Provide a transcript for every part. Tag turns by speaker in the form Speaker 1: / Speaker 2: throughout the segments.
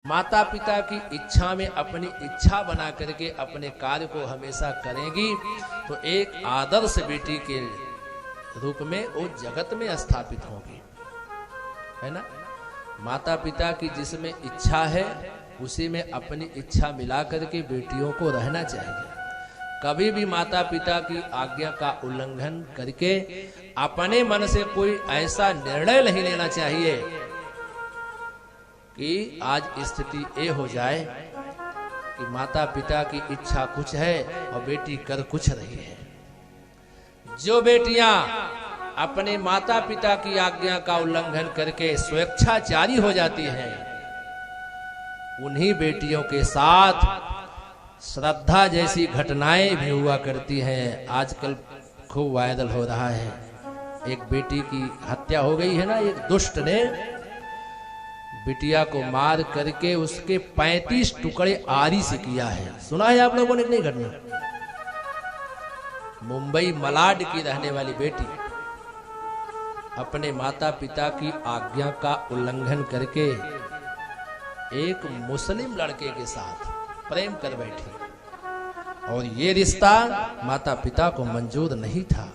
Speaker 1: माता पिता की इच्छा में अपनी इच्छा बना करके अपने कार्य को हमेशा करेंगी तो एक आदर्श बेटी के रूप में वो जगत में स्थापित होगी, है ना। माता पिता की जिसमें इच्छा है उसी में अपनी इच्छा मिला करके बेटियों को रहना चाहिए। कभी भी माता पिता की आज्ञा का उल्लंघन करके अपने मन से कोई ऐसा निर्णय नहीं लेना चाहिए कि आज स्थिति ये हो जाए कि माता पिता की इच्छा कुछ है और बेटी कर कुछ रही है। जो बेटियां अपने माता पिता की आज्ञा का उल्लंघन करके स्वेच्छाचारी हो जाती हैं, उन्हीं बेटियों के साथ श्रद्धा जैसी घटनाएं भी हुआ करती हैं। आजकल खूब वायरल हो रहा है, एक बेटी की हत्या हो गई है ना, एक दुष्ट ने बिटिया को मार करके उसके 35 टुकड़े आरी से किया है। सुना है आप लोगों ने? नहीं घटना मुंबई मलाड की रहने वाली बेटी अपने माता पिता की आज्ञा का उल्लंघन करके एक मुस्लिम लड़के के साथ प्रेम कर बैठी और ये रिश्ता माता पिता को मंजूर नहीं था।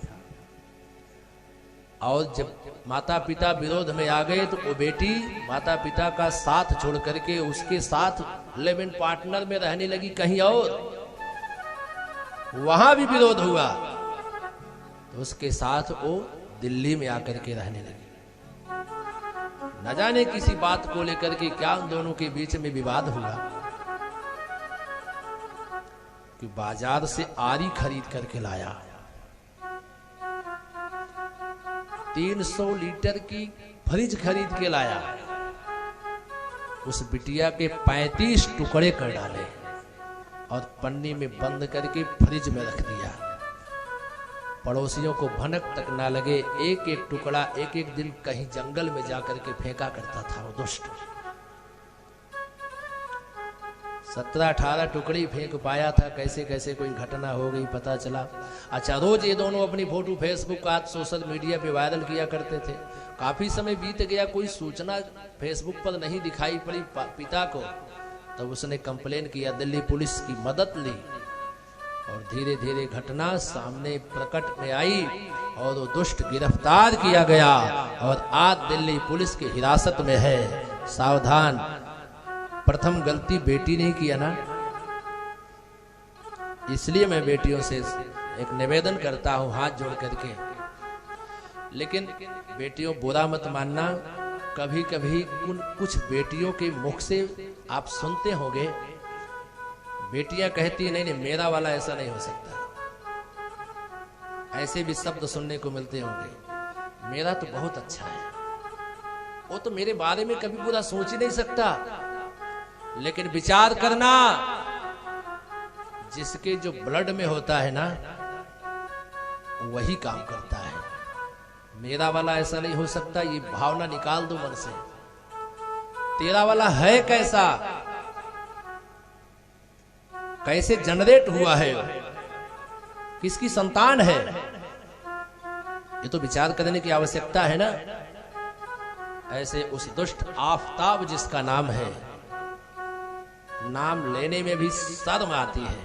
Speaker 1: और जब माता पिता विरोध में आ गए तो वो बेटी माता पिता का साथ छोड़ करके उसके साथ लिव इन पार्टनर में रहने लगी कहीं और। वहां भी विरोध हुआ तो उसके साथ वो दिल्ली में आकर के रहने लगी। न जाने किसी बात को लेकर के क्या उन दोनों के बीच में विवाद हुआ कि बाजार से आरी खरीद करके लाया। 300 लीटर की फ्रिज खरीद के लाया, उस बिटिया के 35 टुकड़े कर डाले और पन्नी में बंद करके फ्रिज में रख दिया। पड़ोसियों को भनक तक ना लगे, एक एक टुकड़ा एक एक दिन कहीं जंगल में जाकर के फेंका करता था वो दुष्ट। 17-18 टुकड़ी फेंक पाया था। कैसे कैसे कोई घटना हो गई पता चला। अच्छा, रोज ये दोनों अपनी फोटो फेसबुक आज सोशल मीडिया पे वायरल किया करते थे। काफी समय बीत गया, कोई सूचना फेसबुक पर नहीं दिखाई पड़ी पिता को, तब उसने कंप्लेन किया, दिल्ली पुलिस की मदद ली और धीरे धीरे घटना सामने प्रकट में आई और वो दुष्ट गिरफ्तार किया गया और आज दिल्ली पुलिस की हिरासत में है। सावधान, प्रथम गलती बेटी ने किया ना। इसलिए मैं बेटियों से एक निवेदन करता हूं हाथ जोड़ करके, लेकिन बेटियों बुरा मत मानना। कभी कभी कुछ बेटियों के मुख से आप सुनते होंगे, बेटियां कहती है नहीं नहीं मेरा वाला ऐसा नहीं हो सकता। ऐसे भी शब्द सुनने को मिलते होंगे, मेरा तो बहुत अच्छा है, वो तो मेरे बारे में कभी बुरा सोच ही नहीं सकता। लेकिन विचार करना, जिसके जो ब्लड में होता है ना वही काम करता है। मेरा वाला ऐसा नहीं हो सकता, ये भावना निकाल दो मन से। तेरा वाला है कैसा, कैसे जनरेट हुआ है, किसकी संतान है, ये तो विचार करने की आवश्यकता है ना। ऐसे उस दुष्ट आफताब जिसका नाम है, नाम लेने में भी शर्म आती है,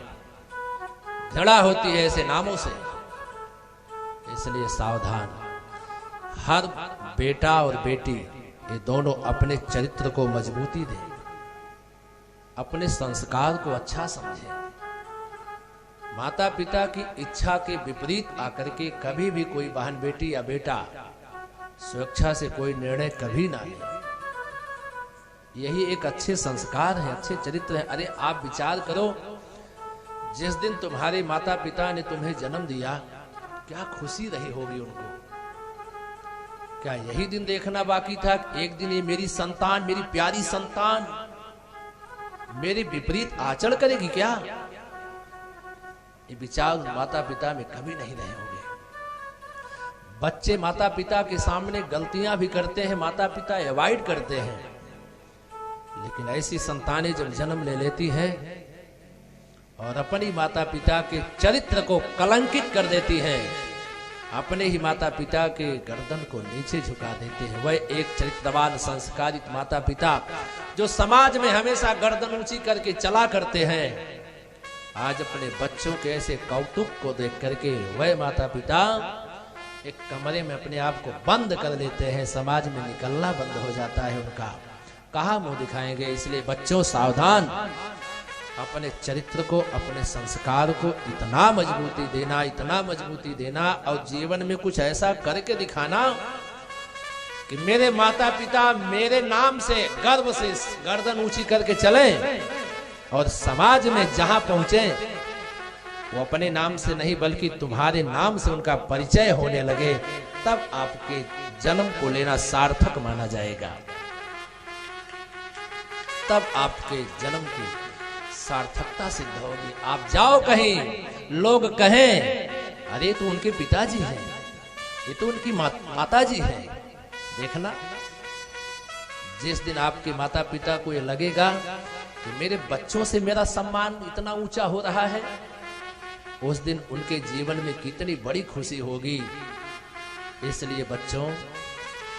Speaker 1: घृणा होती है ऐसे नामों से। इसलिए सावधान, हर बेटा और बेटी ये दोनों अपने चरित्र को मजबूती दें, अपने संस्कार को अच्छा समझें। माता पिता की इच्छा के विपरीत आकर के कभी भी कोई बहन बेटी या बेटा स्वेच्छा से कोई निर्णय कभी ना ले। यही एक अच्छे संस्कार है, अच्छे चरित्र है। अरे आप विचार करो, जिस दिन तुम्हारे माता पिता ने तुम्हें जन्म दिया क्या खुशी रही होगी उनको। क्या यही दिन देखना बाकी था एक दिन ये मेरी संतान, मेरी प्यारी संतान मेरे विपरीत आचरण करेगी क्या? ये विचार माता पिता में कभी नहीं रहे होंगे। बच्चे माता पिता के सामने गलतियां भी करते हैं, माता पिता अवॉइड करते हैं, लेकिन ऐसी संतानें जब जन्म ले लेती हैं और अपनी माता पिता के चरित्र को कलंकित कर देती हैं अपने ही माता पिता के गर्दन को नीचे झुका देते हैं। वह एक चरित्रवान संस्कारित माता पिता जो समाज में हमेशा गर्दन ऊंची करके चला करते हैं, आज अपने बच्चों के ऐसे कौतुक को देख करके वह माता पिता एक कमरे में अपने आप को बंद कर लेते हैं। समाज में निकलना बंद हो जाता है उनका, कहाँ मुंह दिखाएंगे। इसलिए बच्चों सावधान, अपने चरित्र को, अपने संस्कार को इतना मजबूती देना, इतना मजबूती देना, और जीवन में कुछ ऐसा करके दिखाना कि मेरे माता पिता मेरे नाम से गर्व से गर्दन ऊंची करके चले, और समाज में जहां पहुंचे वो अपने नाम से नहीं बल्कि तुम्हारे नाम से उनका परिचय होने लगे, तब आपके जन्म को लेना सार्थक माना जाएगा। तब आपके जन्म की सार्थकता सिद्ध होगी। आप जाओ कहीं, लोग कहें अरे तो उनके पिताजी हैं, ये तो उनकी माताजी है। देखना, जिस दिन आपके माता पिता को ये लगेगा कि मेरे बच्चों से मेरा सम्मान इतना ऊंचा हो रहा है, उस दिन उनके जीवन में कितनी बड़ी खुशी होगी। इसलिए बच्चों,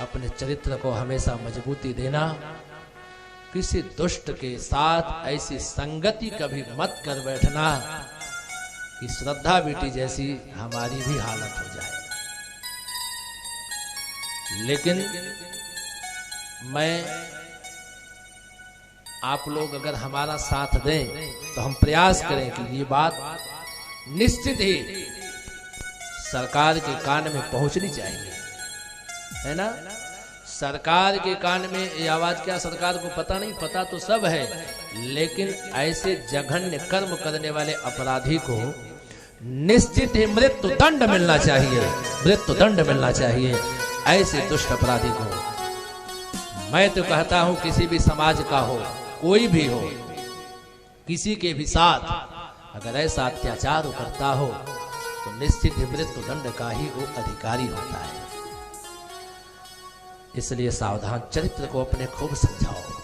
Speaker 1: अपने चरित्र को हमेशा मजबूती देना। किसी दुष्ट के साथ ऐसी संगति कभी मत कर बैठना कि श्रद्धा बेटी जैसी हमारी भी हालत हो जाए। लेकिन मैं, आप लोग अगर हमारा साथ दें तो हम प्रयास करें कि ये बात निश्चित ही सरकार के कान में पहुंचनी चाहिए, है ना। सरकार के कान में ये आवाज क्या सरकार को पता नहीं? पता तो सब है, लेकिन ऐसे जघन्य कर्म करने वाले अपराधी को निश्चित ही मृत्यु दंड मिलना चाहिए, मृत्यु दंड मिलना चाहिए ऐसे दुष्ट अपराधी को। मैं तो कहता हूं किसी भी समाज का हो, कोई भी हो, किसी के भी साथ अगर ऐसा अत्याचार करता हो तो निश्चित ही मृत्यु दंड का ही वो अधिकारी होता है। इसलिए सावधान, चरित्र को अपने खूब समझाओ।